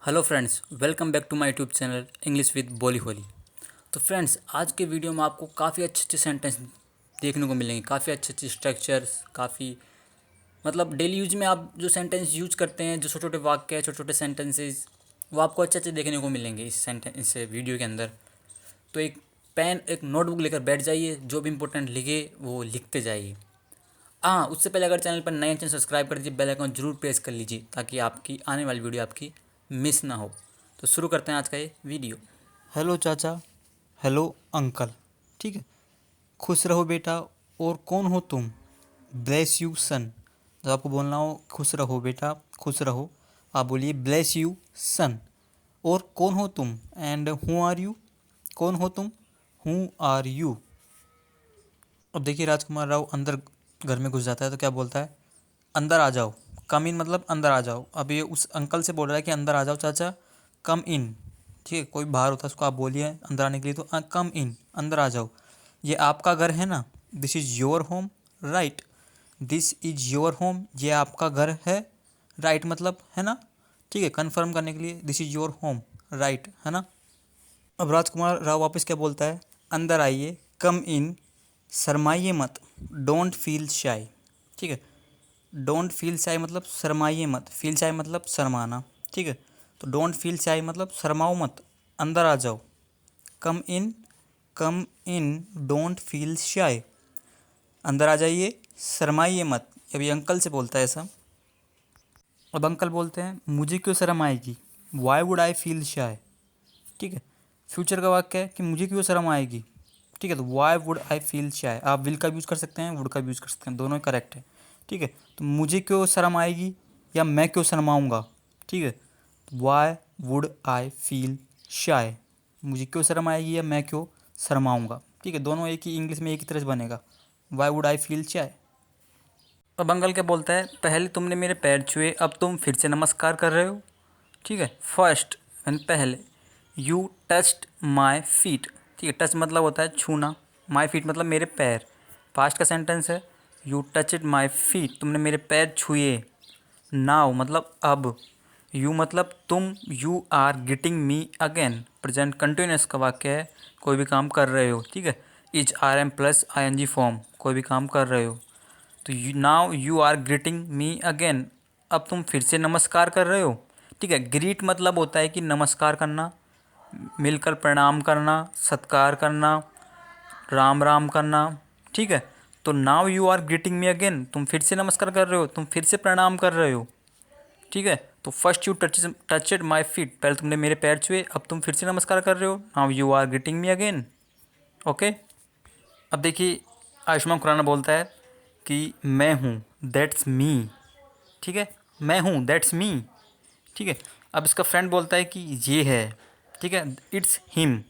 Hello friends, welcome back to my YouTube channel English with बोली होली। तो friends, आज के वीडियो में आपको काफ़ी अच्छे अच्छे सेंटेंस देखने को मिलेंगे, काफ़ी अच्छे अच्छे स्ट्रक्चर्स, काफ़ी मतलब डेली यूज में आप जो सेंटेंस यूज करते हैं, जो छोटे छोटे वाक्य, छोटे छोटे सेंटेंसेस, वो आपको अच्छे अच्छे देखने को मिलेंगे इस वीडियो के अंदर। तो एक पेन, एक नोटबुक लेकर बैठ जाइए, जो भी इंपॉर्टेंट लिखे वो लिखते जाइए। हाँ, उससे पहले अगर चैनल पर नए हैं, चैनल सब्सक्राइब कर दीजिए, बेल आइकन जरूर प्रेस कर लीजिए ताकि आपकी आने वाली वीडियो आपकी मिस ना हो। तो शुरू करते हैं आज का ये वीडियो। हेलो चाचा। Hello uncle. ठीक है। खुश रहो बेटा। और कौन हो तुम? ब्लेस यू सन। जब आपको बोलना हो खुश रहो बेटा, खुश रहो, आप बोलिए ब्लेस यू सन। और कौन हो तुम? And who are you? कौन हो तुम? Who are you? अब देखिए, राजकुमार राव अंदर घर में घुस जाता है तो क्या बोलता है? अंदर आ जाओ। कम इन मतलब अंदर आ जाओ। अब ये उस अंकल से बोल रहा है कि अंदर आ जाओ चाचा, कम इन। ठीक है, कोई बाहर होता है उसको आप बोलिए अंदर आने के लिए, तो कम इन, अंदर आ जाओ। ये आपका घर है ना? This is your home, right? This is your home, ये आपका घर है, राइट मतलब है ना? ठीक है, कन्फर्म करने के लिए this is your home, right है ना? अब राजकुमार राव वापस क्या बोलता है? अंदर आइए, कम इन, शरमाइए मत, डोंट फील शाई। ठीक है, डोंट फील शाई मतलब शरमाइए मत, फील शाई मतलब शर्माना। ठीक है, तो डोंट फील शाई मतलब शर्माओ मत, अंदर आ जाओ। कम इन, कम इन, डोंट फील शाई, अंदर आ जाइए, शर्माइए मत। अभी अंकल से बोलता है ऐसा। अब अंकल बोलते हैं मुझे क्यों शर्म आएगी, वाई वुड आई फील शाई। ठीक है, फ्यूचर का वाक्य है कि मुझे क्यों शर्म आएगी। ठीक है, तो वाई वुड आई फील शाई, आप विल का भी यूज़ कर सकते हैं, वुड का भी यूज़ कर सकते हैं, दोनों ही करेक्ट है। ठीक है, तो मुझे क्यों शर्म आएगी या मैं क्यों शर्माऊँगा। ठीक है, वाई वुड आई फील शाई, मुझे क्यों शर्म आएगी या मैं क्यों शर्माऊँगा। ठीक है, दोनों एक ही इंग्लिश में एक ही तरह से बनेगा, वाई वुड आई फील शाई। अब अंकल क्या बोलता है? पहले तुमने मेरे पैर छुए, अब तुम फिर से नमस्कार कर रहे हो। ठीक है, फर्स्ट एंड पहले, यू टच्ड माई फीट। ठीक है, टच मतलब होता है छूना, माई फीट मतलब मेरे पैर। पास्ट का सेंटेंस है, यू टचड माई फीट, तुमने मेरे पैर छुए। नाउ मतलब अब, यू मतलब तुम, you are getting me again, present continuous का वाक्य है, कोई भी काम कर रहे हो। ठीक है, is are am plus I N G form, कोई भी काम कर रहे हो। तो now you are greeting me again, अब तुम फिर से नमस्कार कर रहे हो। ठीक है, ग्रीट मतलब होता है कि नमस्कार करना, मिलकर प्रणाम करना, सत्कार करना, राम राम करना। ठीक है, तो now you are greeting me again, तुम फिर से नमस्कार कर रहे हो, तुम फिर से प्रणाम कर रहे हो। ठीक है, तो first you touched my feet, पहले तुमने मेरे पैर छुए, अब तुम फिर से नमस्कार कर रहे हो, now you are greeting me again. Okay. अब देखिए, आयुष्मान खुराना बोलता है कि मैं हूँ, दैट्स मी। ठीक है, मैं हूँ, दैट्स मी। ठीक है, अब इसका फ्रेंड बोलता है कि ये है। ठीक है, इट्स हिम,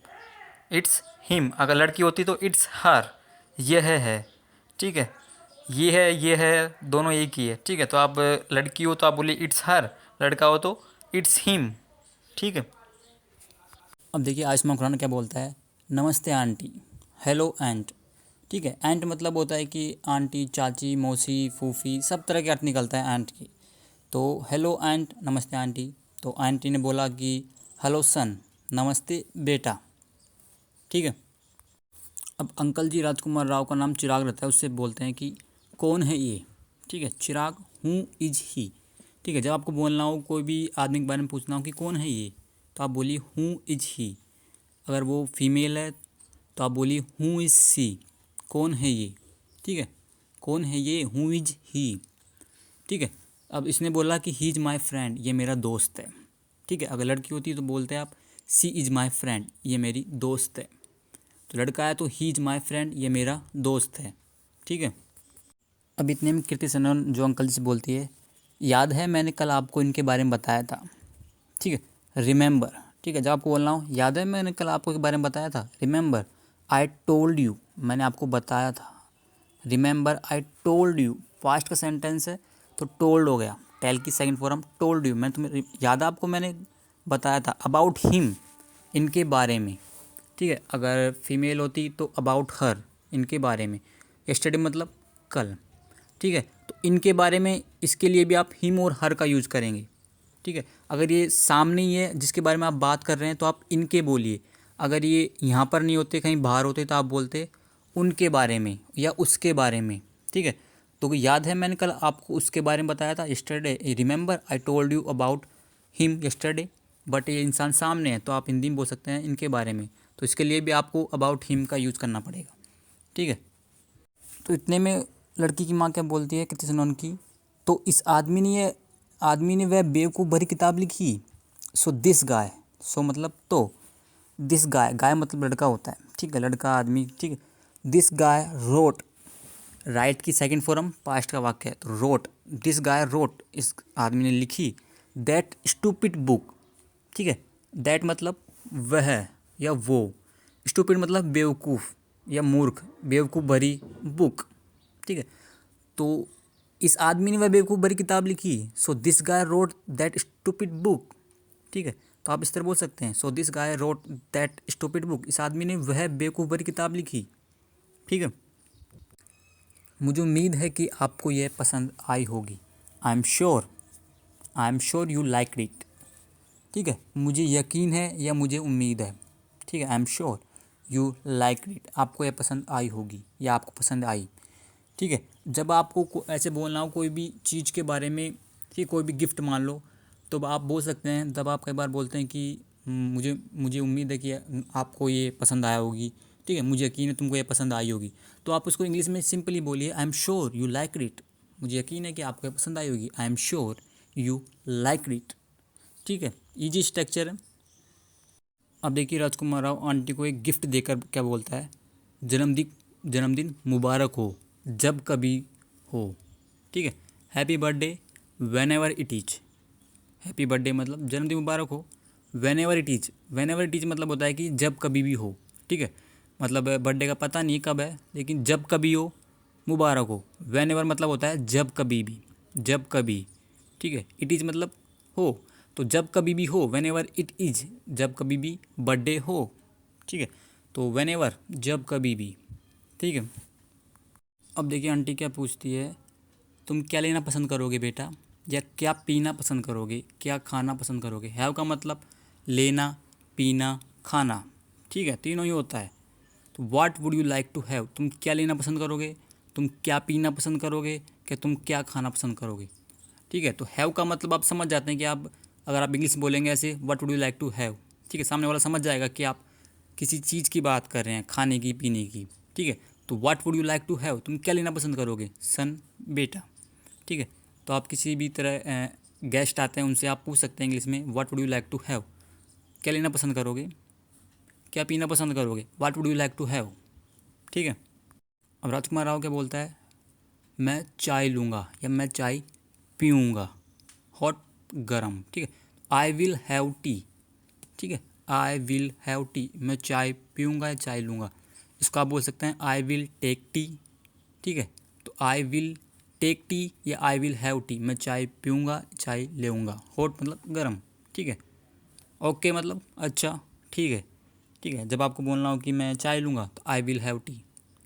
इट्स हिम। अगर लड़की होती तो इट्स हर, ये है। ठीक है, ये है, दोनों एक ही है। ठीक है, तो आप लड़की हो तो आप बोलिए इट्स हर, लड़का हो तो इट्स हिम। ठीक है। अब देखिए, आयुष्मान खुराना क्या बोलता है? नमस्ते आंटी, हेलो आंट। ठीक है, आंट मतलब होता है कि आंटी, चाची, मौसी, फूफी, सब तरह के अर्थ निकलता है आंट की। तो हेलो आंट, नमस्ते आंटी। तो आंटी ने बोला कि हेलो सन, नमस्ते बेटा। ठीक है, अब अंकल जी राजकुमार राव का नाम चिराग रहता है, उससे बोलते हैं कि कौन है ये। ठीक है, चिराग, हूँ इज ही। ठीक है, जब आपको बोलना हो, कोई भी आदमी के बारे में पूछना हो कि कौन है ये, तो आप बोलिए हूँ इज ही। अगर वो फीमेल है तो आप बोलिए हु इज़ सी, कौन है ये। ठीक है, कौन है ये, हु इज ही। ठीक है, अब इसने बोला कि ही इज़ माई फ्रेंड, ये मेरा दोस्त है। ठीक है, अगर लड़की होती है तो बोलते हैं आप सी इज़ माई फ्रेंड, ये मेरी दोस्त है। तो लड़का है तो ही इज़ माई फ्रेंड, ये मेरा दोस्त है। ठीक है, अब इतने में कीर्ति सनन जो अंकल जी से बोलती है, याद है मैंने कल आपको इनके बारे में बताया था। ठीक है, रिमेंबर। ठीक है, जब आपको बोलना हो याद है मैंने कल आपको के बारे में बताया था, रिमेंबर। आई टोल्ड यू, मैंने आपको बताया था। Remember I told you, past का सेंटेंस है तो टोल्ड हो गया, टेल की सेकंड फॉर्म टोल्ड यू। मैं तुम्हें याद है आपको मैंने बताया था, अबाउट हिम, इनके बारे में। ठीक है, अगर फीमेल होती तो अबाउट हर, इनके बारे में। यस्टरडे मतलब कल। ठीक है, तो इनके बारे में, इसके लिए भी आप हिम और हर का यूज़ करेंगे। ठीक है, अगर ये सामने ही है जिसके बारे में आप बात कर रहे हैं तो आप इनके बोलिए। अगर ये यहाँ पर नहीं होते, कहीं बाहर होते, तो आप बोलते उनके बारे में या उसके बारे में। ठीक है, तो याद है मैंने कल आपको उसके बारे में बताया था, yesterday, remember I told you about him yesterday. But ये इंसान सामने है तो आप हिंदी में बोल सकते हैं इनके बारे में, तो इसके लिए भी आपको अबाउट हिम का यूज़ करना पड़ेगा। ठीक है, तो इतने में लड़की की माँ क्या बोलती है कृति सनोन की, तो इस आदमी ने वह बेवकूफ़ भरी किताब लिखी। सो दिस गाय, सो मतलब तो, दिस गाय, गाय मतलब लड़का होता है, ठीक है, लड़का आदमी, ठीक है। दिस गाय रोट, राइट की सेकंड फॉर्म पास्ट का वाक्य है, तो रोट, दिस गाय रोट, इस आदमी ने लिखी, दैट स्टूपिड बुक। ठीक है, दैट मतलब वह या वो, स्टूपिड मतलब बेवकूफ़ या मूर्ख, बेवकूफ़ भरी बुक। ठीक है, तो इस आदमी ने वह बेवकूफ़ भरी किताब लिखी। So this guy wrote that stupid book. ठीक है, तो आप इस तरह बोल सकते हैं, so this guy wrote that stupid book, इस आदमी ने वह बेवकूफ़ भरी किताब लिखी। ठीक है, मुझे उम्मीद है कि आपको यह पसंद आई होगी। I am sure you like it. ठीक है, मुझे यकीन है या मुझे उम्मीद है। ठीक है, I am sure you like it, आपको यह पसंद आई होगी या आपको पसंद आई। ठीक है, जब आपको ऐसे बोलना हो कोई भी चीज़ के बारे में, ठीक, कोई भी गिफ्ट मान लो, तो आप बोल सकते हैं, तब आप कई बार बोलते हैं कि मुझे मुझे उम्मीद है कि आपको ये पसंद आया होगी। ठीक है, मुझे यकीन है तुमको ये पसंद आई होगी, तो आप उसको इंग्लिश में सिंपली बोलिए, I am sure you like it. मुझे यकीन है कि आपको ये पसंद आई होगी, I am sure you like it. ठीक है, ईजी स्ट्रक्चर है। अब देखिए राजकुमार राव आंटी को एक गिफ्ट देकर क्या बोलता है, जन्मदिन मुबारक हो जब कभी हो। ठीक है, happy birthday when ever it is. Happy birthday मतलब जन्मदिन मुबारक हो, when ever it is, when ever it is मतलब होता है कि जब कभी भी हो। ठीक है, मतलब बर्थडे का पता नहीं कब है, लेकिन जब कभी हो मुबारक हो। वेन एवर मतलब होता है जब कभी भी, जब कभी। ठीक है, इट इज़ मतलब हो, तो जब कभी भी हो, वेन एवर इट इज़, जब कभी भी बर्थडे हो। ठीक है, तो वेन एवर जब कभी भी। ठीक है, अब देखिए आंटी क्या पूछती है, तुम क्या लेना पसंद करोगे बेटा, या क्या पीना पसंद करोगे, क्या खाना पसंद करोगे। हैव का मतलब लेना, पीना, खाना। ठीक है, तीनों ही होता है। तो what would you like to have, तुम क्या लेना पसंद करोगे, तुम क्या पीना पसंद करोगे, क्या तुम क्या खाना पसंद करोगे। ठीक है, तो हैव का मतलब आप समझ जाते हैं कि आप, अगर आप इंग्लिश में बोलेंगे ऐसे, what would you like to have, ठीक है, सामने वाला समझ जाएगा कि आप किसी चीज़ की बात कर रहे हैं, खाने की, पीने की। ठीक है, तो what would you like to have, तुम क्या लेना पसंद करोगे, सन, बेटा। ठीक है, तो आप किसी भी तरह गेस्ट आते हैं उनसे आप पूछ सकते हैं इंग्लिश में, what would you like to have, क्या लेना पसंद करोगे, क्या पीना पसंद करोगे, what would you like to have. ठीक है, अब राजकुमार राव क्या बोलता है, मैं चाय लूँगा या मैं चाय पीऊँगा, हॉट, गरम। ठीक है, आई विल हैव टी। ठीक है, आई विल हैव टी, मैं चाय पीऊँगा या चाय लूँगा। इसको आप बोल सकते हैं आई विल टेक टी। ठीक है, तो आई विल टेक टी या आई विल हैव टी, मैं चाय पीऊँगा, चाय लेऊँगा। हॉट मतलब गरम। ठीक है, ओके मतलब अच्छा, ठीक है। ठीक है, जब आपको बोलना हो कि मैं चाय लूँगा तो आई विल हैव टी,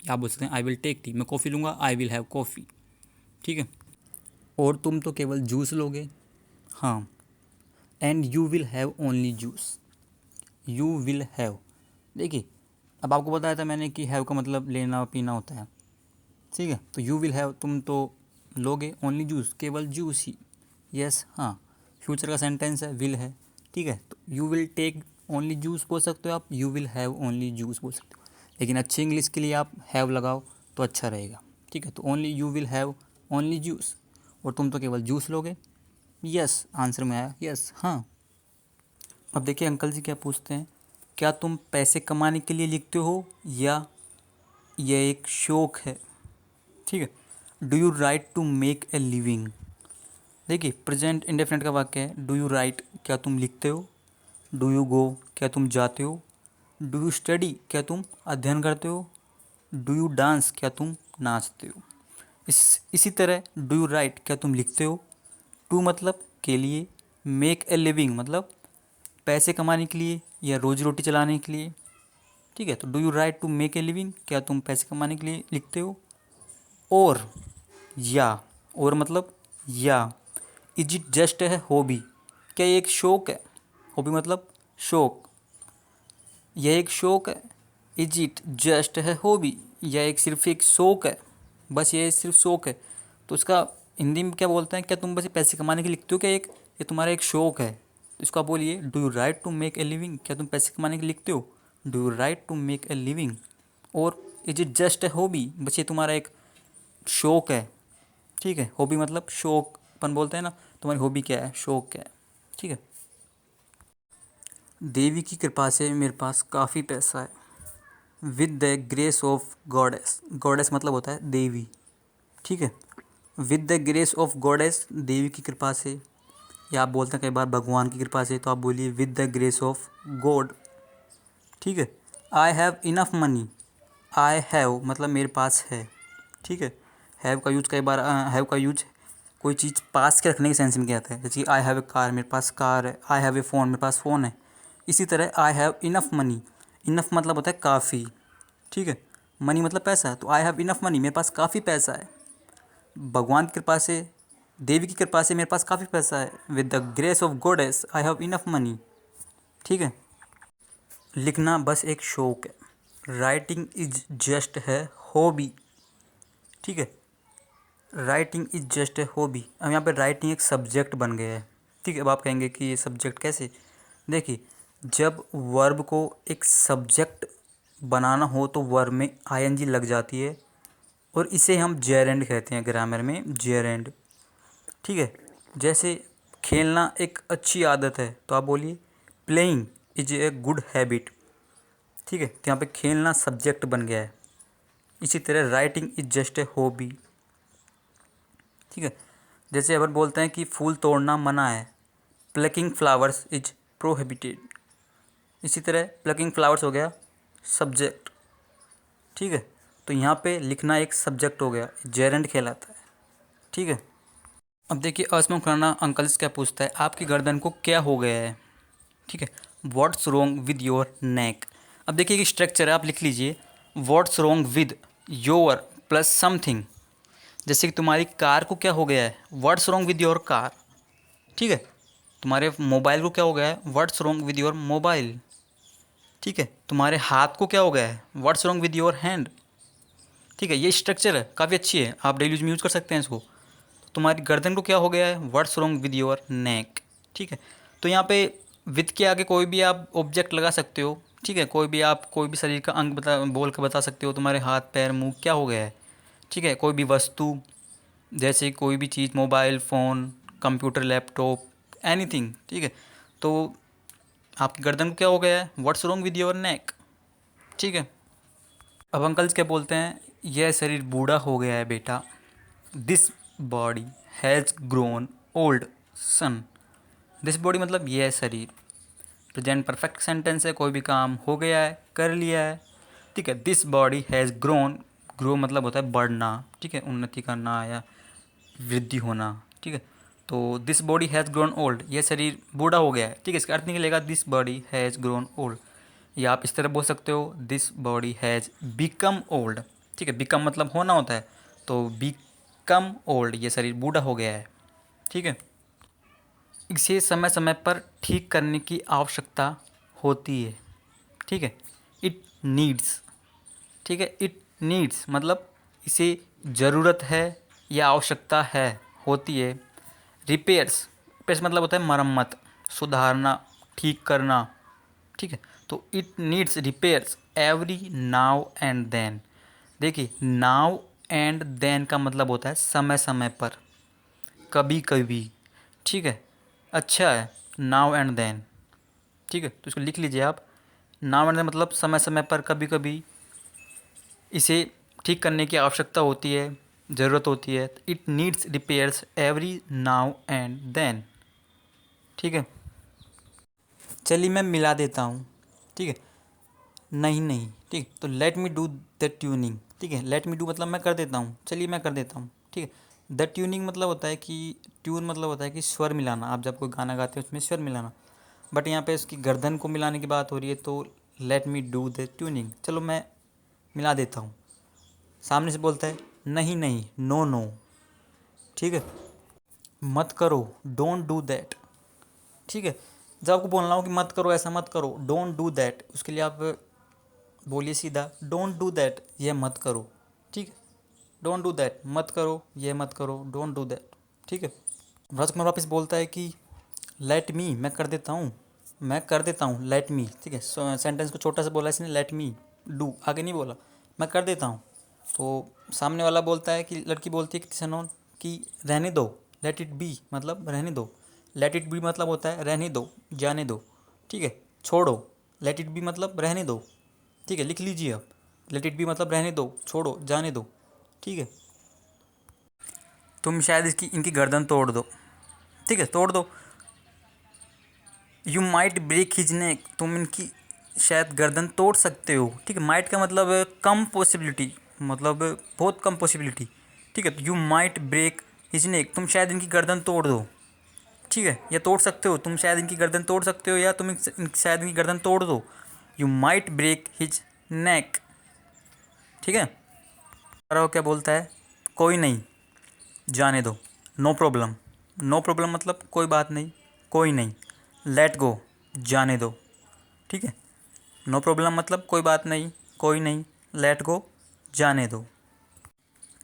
या आप बोल सकते हैं आई विल टेक टी। मैं कॉफ़ी लूँगा, आई विल हैव कॉफ़ी। ठीक है, और तुम तो केवल जूस लोगे। हाँ, and you will have only juice, you will have. देखिए, अब आपको बताया था मैंने कि हैव का मतलब लेना पीना होता है। ठीक है, तो यू विल हैव, तुम तो लोगे, ओनली जूस, केवल जूस ही। यस, हाँ, फ्यूचर का सेंटेंस है, विल है। ठीक है, तो you will take only juice बोल सकते हो आप, you will have only juice बोल सकते हो, लेकिन अच्छी इंग्लिश के लिए आप हैव लगाओ तो अच्छा रहेगा। ठीक है, तो only you will have only juice, और तुम तो केवल जूस लोगे। यस, आंसर में आया यस, हाँ। अब देखिए अंकल जी क्या पूछते हैं, क्या तुम पैसे कमाने के लिए लिखते हो या यह एक शौक है। ठीक है, do you write to make a living. देखिए प्रेजेंट इंडेफिनिट का वाक्य है, डू यू राइट क्या तुम लिखते हो, डू यू गो क्या तुम जाते हो, डू यू स्टडी क्या तुम अध्ययन करते हो, डू यू डांस क्या तुम नाचते हो। इसी तरह डू यू राइट क्या तुम लिखते हो, टू मतलब के लिए, मेक ए लिविंग मतलब पैसे कमाने के लिए या रोजी रोटी चलाने के लिए। ठीक है, तो do you write to make a living क्या तुम पैसे कमाने के लिए लिखते हो, और या, और मतलब या, इज इट जस्ट है हॉबी क्या ये एक शौक है? हॉबी मतलब शौक। यह एक शौक है। इज इट जस्ट है हॉबी? यह एक सिर्फ एक शौक है, बस ये सिर्फ शौक है। तो इसका हिंदी में क्या बोलते हैं? क्या तुम बस पैसे कमाने के लिए लिखते हो क्या? एक ये तुम्हारा एक शौक है, तो इसको आप बोलिए do you write to make a living? क्या तुम पैसे कमाने के लिए लिखते हो? Do you write to make a living? और is it just a hobby? बस ये तुम्हारा एक शौक है। ठीक है, हॉबी मतलब शौक अपन बोलते हैं ना, तुम्हारी हॉबी क्या है? शौक क्या है? ठीक है। देवी की कृपा से मेरे पास काफ़ी पैसा है। With the grace of goddess, goddess मतलब होता है देवी। ठीक है, with the grace of goddess, देवी की कृपा से, या आप बोलते हैं कई बार भगवान की कृपा से, तो आप बोलिए with the grace of God. ठीक है। I have enough money, I have मतलब मेरे पास है। ठीक है, हैव का यूज कई बार हैव का यूज कोई चीज़ पास के रखने के सेंस में किया जाता है, जैसे कि आई हैव ए कार, मेरे पास कार है। आई हैव ए फ़ोन, मेरे पास फ़ोन है। इसी तरह I have enough money, enough मतलब होता है काफ़ी। ठीक है, मनी मतलब पैसा, तो आई हैव इनफ मनी, मेरे पास काफ़ी पैसा है। भगवान की कृपा से, देवी की कृपा से मेरे पास काफ़ी पैसा है। With the grace of goddess I have enough money. ठीक है। लिखना बस एक शौक है। राइटिंग इज जस्ट है हॉबी। ठीक है, writing is just a hobby. अब यहाँ पे राइटिंग एक सब्जेक्ट बन गया है। ठीक है, अब आप कहेंगे कि ये सब्जेक्ट कैसे? देखिए, जब वर्ब को एक सब्जेक्ट बनाना हो तो वर्ब में आईएनजी लग जाती है, और इसे हम जेरेंड कहते हैं ग्रामर में, जेरेंड। ठीक है, जैसे खेलना एक अच्छी आदत है, तो आप बोलिए playing is a good habit. ठीक है, तो यहाँ पे खेलना सब्जेक्ट बन गया है। इसी तरह writing is just a hobby. ठीक है, जैसे अपन बोलते हैं कि फूल तोड़ना मना है, प्लकिंग फ्लावर्स इज प्रोहिबिटेड। इसी तरह प्लकिंग फ्लावर्स हो गया सब्जेक्ट। ठीक है, तो यहाँ पे लिखना एक सब्जेक्ट हो गया, जेरेंड कहलाता है। ठीक है। अब देखिए असमम खुराना अंकल से क्या पूछता है, आपकी गर्दन को क्या हो गया है? ठीक है, what's wrong with your neck. अब देखिए एक स्ट्रक्चर है, आप लिख लीजिए what's wrong with your plus something. जैसे कि तुम्हारी कार को क्या हो गया है? What's wrong with your car. ठीक है, तुम्हारे मोबाइल को क्या हो गया है? What's wrong with your mobile. ठीक है, तुम्हारे हाथ को क्या हो गया है? What's wrong with your hand. ठीक है, ये स्ट्रक्चर है, काफ़ी अच्छी है, आप डेली यूज में यूज़ कर सकते हैं इसको। तुम्हारी गर्दन को क्या हो गया है? What's wrong with your neck. ठीक है, तो यहाँ पे विद के आगे कोई भी आप ऑब्जेक्ट लगा सकते हो। ठीक है, कोई भी आप कोई भी शरीर का अंग बता बोल के बता सकते हो, तुम्हारे हाथ पैर मुंह क्या हो गया है। ठीक है, कोई भी वस्तु, जैसे कोई भी चीज़, mobile phone, computer, laptop, anything. ठीक है, तो आपकी गर्दन को क्या हो गया है? What's wrong with your neck. ठीक है। अब अंकल्स क्या बोलते हैं, यह शरीर बूढ़ा हो गया है बेटा। This body has grown old son. This body मतलब यह शरीर। प्रेजेंट परफेक्ट सेंटेंस है, कोई भी काम हो गया है, कर लिया है। ठीक है, this body has grown, grow मतलब होता है बढ़ना। ठीक है, उन्नति करना या वृद्धि होना। ठीक है, तो this body has grown old, यह शरीर बूढ़ा हो गया है। ठीक है, इसका अर्थ निकलेगा this body has grown old, या आप इस तरह बोल सकते हो this body has become old. ठीक है, बिकम मतलब होना होता है, तो बिकम ओल्ड, ये शरीर बूढ़ा हो गया है। ठीक है, इसे समय समय पर ठीक करने की आवश्यकता होती है। ठीक है, इट नीड्स। ठीक है, इट नीड्स मतलब इसे ज़रूरत है या आवश्यकता है, होती है। रिपेयर्स, रिपेयर्स मतलब होता है मरम्मत, सुधारना, ठीक करना। ठीक है, तो it needs repairs every now and then. देखिए नाउ एंड देन का मतलब होता है समय समय पर, कभी कभी। ठीक है, अच्छा है नाउ एंड देन। ठीक है, तो इसको लिख लीजिए आप, नाउ एंड देन मतलब समय समय पर, कभी कभी इसे ठीक करने की आवश्यकता होती है, ज़रूरत होती है। It needs repairs every now and then. ठीक है, चलिए मैं मिला देता हूँ। ठीक है, नहीं नहीं, ठीक, तो let me do the tuning. ठीक है, लेट मी डू मतलब मैं कर देता हूँ, चलिए मैं कर देता हूँ। ठीक है, द ट्यूनिंग मतलब होता है कि, ट्यून मतलब होता है कि स्वर मिलाना, आप जब कोई गाना गाते हो उसमें स्वर मिलाना। बट यहाँ पे इसकी गर्दन को मिलाने की बात हो रही है, तो let me do the tuning, चलो मैं मिला देता हूँ। सामने से बोलता है नहीं नहीं, नो नो। ठीक है, मत करो, डोंट डू दैट। ठीक है। जब आपको बोलना हो कि मत करो, ऐसा मत करो, डोंट डू दैट, उसके लिए आप बोलिए सीधा डोंट डू दैट, यह मत करो। ठीक है, डोंट डू दैट, मत करो, यह मत करो, डोंट डू दैट। ठीक है। राजकुमार वापस बोलता है कि लेट मी, मैं कर देता हूँ, मैं कर देता हूँ, लेट मी। ठीक है, सेंटेंस को छोटा सा बोला इसने, लेट मी डू, आगे नहीं बोला, मैं कर देता हूँ। तो सामने वाला बोलता है कि लड़की बोलती है कि सनोन कि रहने दो, लेट इट बी मतलब रहने दो, लेट इट बी मतलब होता है रहने दो, जाने दो। ठीक है, छोड़ो, लेट इट बी मतलब रहने दो। ठीक है, लिख लीजिए आप, लेट इट बी मतलब रहने दो, छोड़ो, जाने दो। ठीक है, तुम शायद इसकी इनकी गर्दन तोड़ दो। ठीक है, तोड़ दो। You might break his neck, तुम इनकी शायद गर्दन तोड़ सकते हो। ठीक है, माइट का मतलब है कम पॉसिबिलिटी, मतलब बहुत कम पॉसिबिलिटी। ठीक है, तो you might break his neck, तुम शायद इनकी गर्दन तोड़ दो। ठीक है, या तोड़ सकते हो, तुम शायद इनकी गर्दन तोड़ सकते हो, या तुम शायद इनकी गर्दन तोड़ दो। You might break his neck. ठीक है, और क्या बोलता है, कोई नहीं, जाने दो, नो प्रॉब्लम। नो प्रॉब्लम मतलब कोई बात नहीं, कोई नहीं। लेट गो, जाने दो। ठीक है, नो प्रॉब्लम मतलब कोई बात नहीं, कोई नहीं, लेट गो, जाने दो।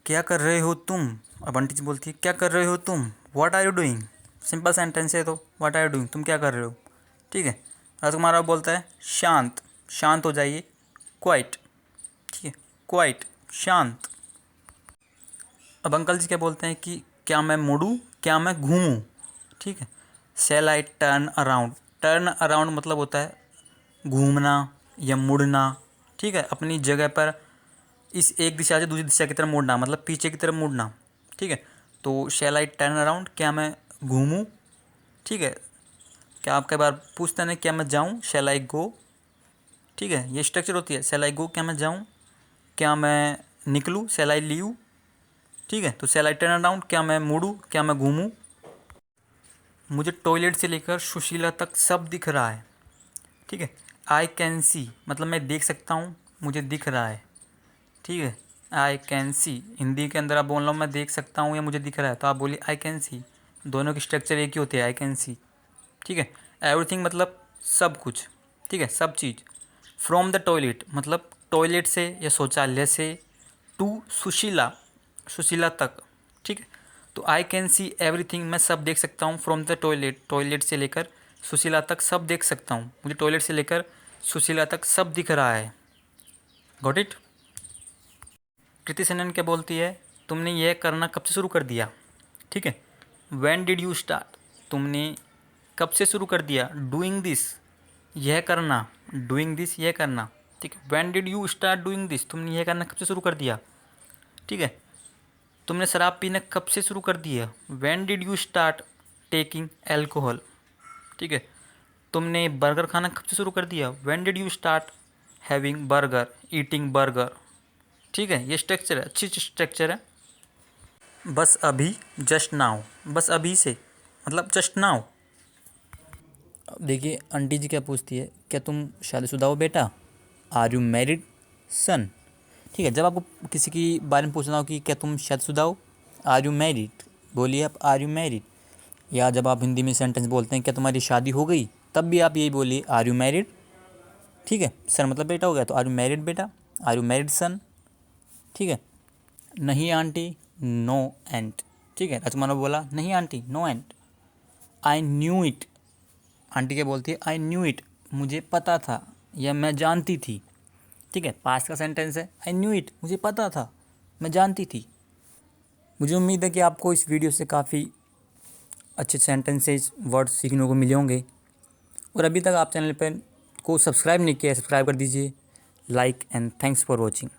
क्या कर रहे हो तुम, अब आंटी जी बोलती है क्या कर रहे हो तुम, what are you doing. Simple sentence है तो व्हाट आर यू डूइंग, तुम क्या कर रहे हो। ठीक है, राजकुमार राव बोलता है शांत, शांत हो जाइए, क्वाइट। ठीक है, क्वाइट, शांत। अब अंकल जी क्या बोलते हैं कि क्या मैं मुड़ूँ, क्या मैं घूमूँ। ठीक है, shall I turn around, turn around मतलब होता है घूमना या मुड़ना। ठीक है, अपनी जगह पर इस एक दिशा से दूसरी दिशा की तरफ मुड़ना, मतलब पीछे की तरफ मुड़ना। ठीक है, तो शैल आई टर्न अराउंड, क्या मैं घूमूँ। ठीक है, क्या आप कई बार पूछते हैं क्या मैं जाऊँ, शैल आई गो। ठीक है, ये स्ट्रक्चर होती है, शैल आई गो क्या मैं जाऊँ, क्या मैं निकलूँ, शैल आई लीव। ठीक है, तो शैल आई टर्न अराउंड क्या मैं मुड़ूँ, क्या मैं घूमूँ। मुझे टॉयलेट से लेकर सुशीला तक सब दिख रहा है। ठीक है, आई कैन सी मतलब मैं देख सकता हूँ, मुझे दिख रहा है। ठीक है, आई कैन सी, हिंदी के अंदर आप बोल रहा हूँ मैं देख सकता हूँ या मुझे दिख रहा है, तो आप बोलिए आई कैन सी। दोनों की स्ट्रक्चर एक ही होती है, आई कैन सी। ठीक है, एवरीथिंग मतलब सब कुछ। ठीक है, सब चीज़। फ्रॉम द टॉयलेट मतलब टॉयलेट से या शौचालय से, टू सुशीला, सुशीला तक। ठीक है, तो आई कैन सी एवरीथिंग, मैं सब देख सकता हूँ, फ्रॉम द टॉयलेट, टॉयलेट से लेकर सुशीला तक सब देख सकता हूँ, मुझे टॉयलेट से लेकर सुशीला तक सब दिख रहा है। Got it. कृति सेनन क्या बोलती है, तुमने यह करना कब से शुरू कर दिया। ठीक है, व्हेन डिड यू स्टार्ट, तुमने कब से शुरू कर दिया, डूइंग दिस, यह करना, डूइंग दिस, यह करना। ठीक है, when did you start doing this, तुमने यह करना कब से शुरू कर दिया। ठीक है, तुमने शराब पीना कब से शुरू कर दिया, when did you start taking alcohol. ठीक है, तुमने बर्गर खाना कब से शुरू कर दिया, when did you start having burger, eating burger. ठीक है, ये स्ट्रक्चर है, अच्छी स्ट्रक्चर है। बस अभी, जस्ट नाउ, बस अभी से मतलब जस्ट नाउ। अब देखिए आंटी जी क्या पूछती है, क्या तुम शादीशुदा हो बेटा, आर यू मैरिड सन। ठीक है, जब आपको किसी की बारे में पूछना हो कि क्या तुम शादीशुदा हो, आर यू मैरिड, बोलिए आप आर यू मैरिड। या जब आप हिंदी में सेंटेंस बोलते हैं क्या तुम्हारी शादी हो गई, तब भी आप यही बोलिए आर यू मैरिड। ठीक है, सन मतलब बेटा हो गया, तो आर यू मैरिड बेटा, आर यू मैरिड सन। ठीक है, नहीं आंटी, नो एंट। ठीक है, राजकुमार बोला नहीं aunty, no ant. I knew it, aunty क्या बोलती है, आई न्यू इट, मुझे पता था या मैं जानती थी। ठीक है, पास्ट का सेंटेंस है, आई न्यू इट, मुझे पता था, मैं जानती थी। मुझे उम्मीद है कि आपको इस वीडियो से काफ़ी अच्छे सेंटेंसेस वर्ड सीखने को मिले होंगे। और अभी तक आप चैनल पर को सब्सक्राइब नहीं किया है, सब्सक्राइब कर दीजिए। Like and thanks for watching.